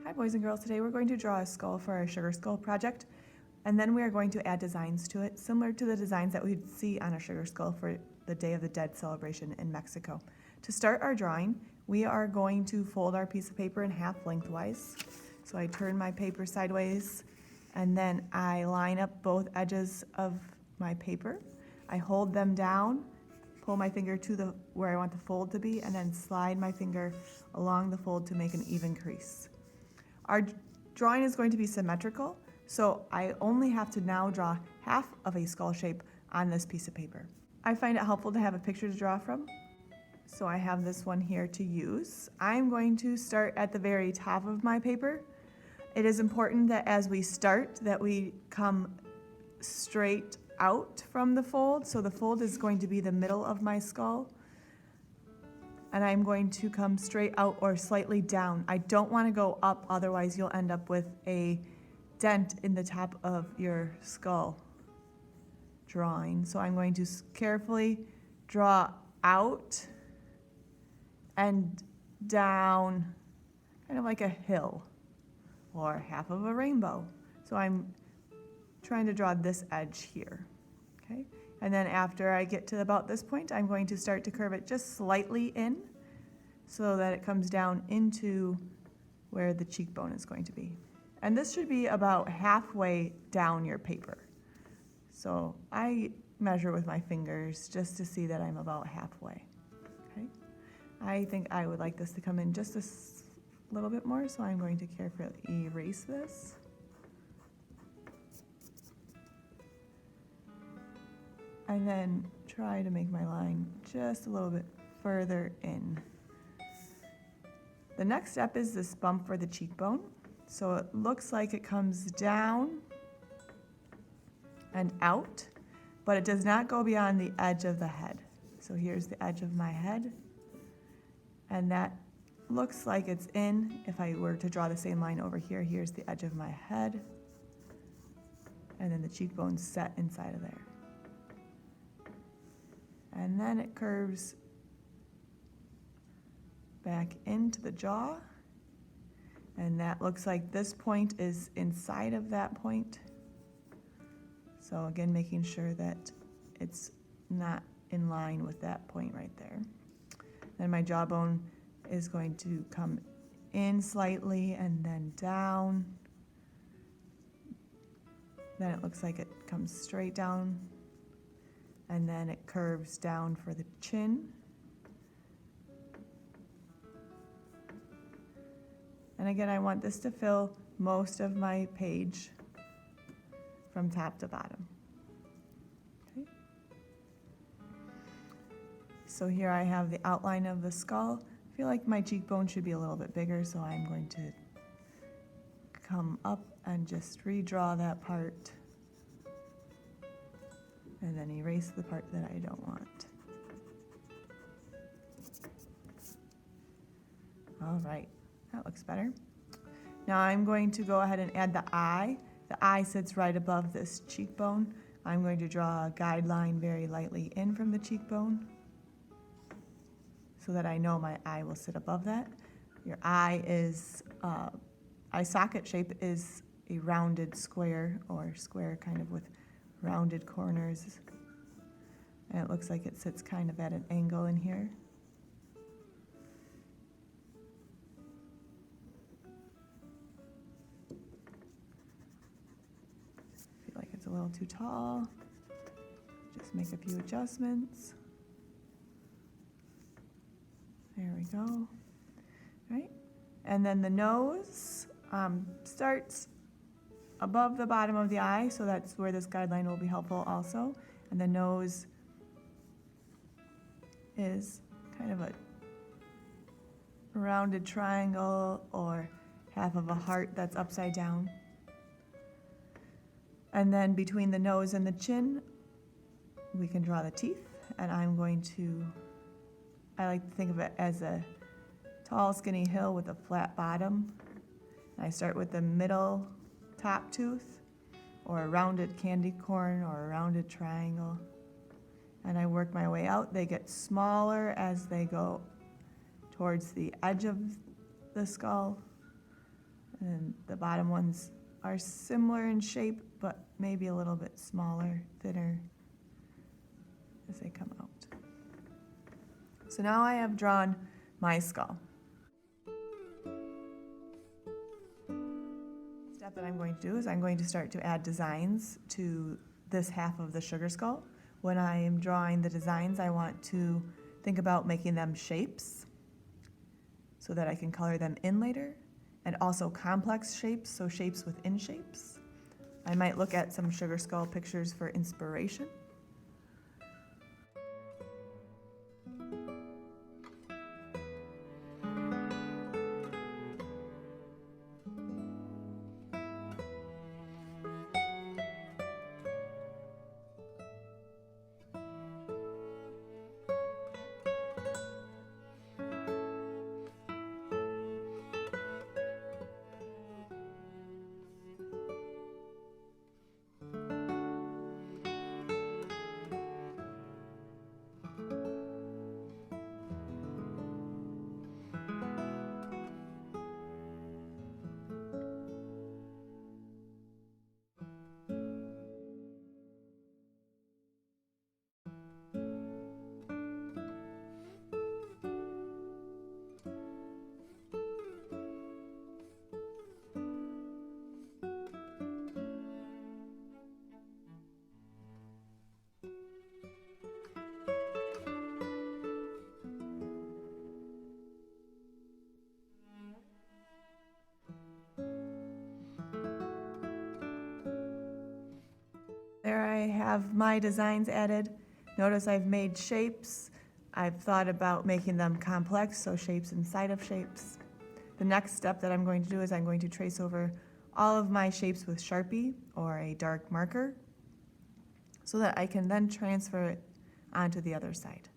Hi boys and girls, today we're going to draw a skull for our Sugar Skull project, and then we are going to add designs to it, similar to the designs that we'd see on a Sugar Skull for the Day of the Dead celebration in Mexico. To start our drawing, we are going to fold our piece of paper in half lengthwise. So I turn my paper sideways, and then I line up both edges of my paper. I hold them down, pull my finger to where I want the fold to be, and then slide my finger along the fold to make an even crease. Our drawing is going to be symmetrical, so I only have to now draw half of a skull shape on this piece of paper. I find it helpful to have a picture to draw from, so I have this one here to use. I'm going to start at the very top of my paper. It is important that as we start that we come straight out from the fold, so the fold is going to be the middle of my skull. And I'm going to come straight out or slightly down. I don't want to go up, otherwise you'll end up with a dent in the top of your skull drawing. So I'm going to carefully draw out and down, kind of like a hill or half of a rainbow. So I'm trying to draw this edge here, okay? And then after I get to about this point, I'm going to start to curve it just slightly in so that it comes down into where the cheekbone is going to be. And this should be about halfway down your paper. So I measure with my fingers just to see that I'm about halfway, okay? I think I would like this to come in just a little bit more, so I'm going to carefully erase this. And then try to make my line just a little bit further in. The next step is this bump for the cheekbone. So it looks like it comes down and out, but it does not go beyond the edge of the head. So here's the edge of my head, and that looks like it's in. If I were to draw the same line over here, here's the edge of my head, and then the cheekbone's set inside of there. And then it curves back into the jaw, and that looks like this point is inside of that point. So again, making sure that it's not in line with that point right there. Then my jawbone is going to come in slightly and then down. Then it looks like it comes straight down, and then it curves down for the chin. And again, I want this to fill most of my page from top to bottom. Okay. So here I have the outline of the skull. I feel like my cheekbone should be a little bit bigger, so I'm going to come up and just redraw that part, and then erase the part that I don't want. All right, that looks better. Now I'm going to go ahead and add the eye. The eye sits right above this cheekbone. I'm going to draw a guideline very lightly in from the cheekbone so that I know my eye will sit above that. Your eye is, eye socket shape is a rounded square, or square kind of with rounded corners, and it looks like it sits kind of at an angle in here. Feel like it's a little too tall. Just make a few adjustments. There we go. All right, and then the nose starts above the bottom of the eye, so that's where this guideline will be helpful also. And the nose is kind of a rounded triangle or half of a heart that's upside down. And then between the nose and the chin, we can draw the teeth, and I like to think of it as a tall, skinny hill with a flat bottom. And I start with the middle top tooth, or a rounded candy corn, or a rounded triangle, and I work my way out. They get smaller as they go towards the edge of the skull, And the bottom ones are similar in shape, but maybe a little bit smaller, thinner as they come out. So now I have drawn my skull. The step that I'm going to do is I'm going to start to add designs to this half of the sugar skull. When I am drawing the designs, I want to think about making them shapes so that I can color them in later, and also complex shapes, so shapes within shapes. I might look at some sugar skull pictures for inspiration. There I have my designs added. Notice I've made shapes. I've thought about making them complex, so shapes inside of shapes. The next step that I'm going to do is I'm going to trace over all of my shapes with Sharpie or a dark marker so that I can then transfer it onto the other side.